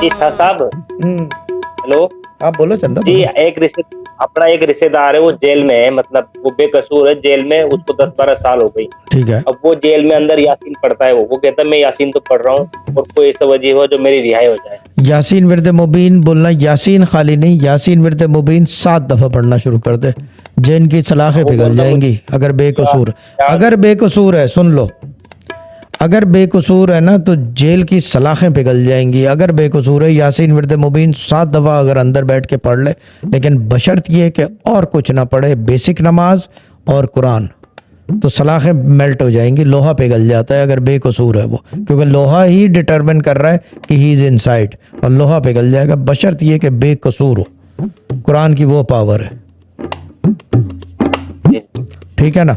जी साहब, हेलो। आप बोलो चंदा जी बोलो। अपना एक रिश्तेदार है, वो जेल में है, मतलब वो बेकसूर है जेल में, उसको 10-12 साल हो गई। ठीक है। अब वो जेल में अंदर यासीन पढ़ता है, वो कहता है मैं यासीन तो पढ़ रहा हूँ और कोई ऐसा वजह हो जो मेरी रिहाई हो जाए। यासीन विर्द मुबीन बोलना, यासीन खाली नहीं, यासीन विर्द मुबीन 7 दफ़ा पढ़ना शुरू कर दे, जिन की सलाखें वो पिघल बोलता जाएंगी अगर क्या बेकसूर। क्या अगर बेकसूर है, सुन लो, अगर बेकसूर है ना तो जेल की सलाखें पिघल जाएंगी। अगर बेकसूर है, यासीन विर्द मुबीन 7 दफ़ा अगर अंदर बैठ के पढ़ ले, लेकिन बशर्त ये कि और कुछ ना पढ़े, बेसिक नमाज और कुरान, तो सलाखें मेल्ट हो जाएंगी, लोहा पिघल जाता है अगर बेकसूर है वो, क्योंकि लोहा ही डिटरमिन कर रहा है कि ही इज़ इनसाइड, और लोहा पिघल जाएगा बशर्त ये कि बेकसूर हो। कुरान की वो पावर है, जी। ठीक है ना।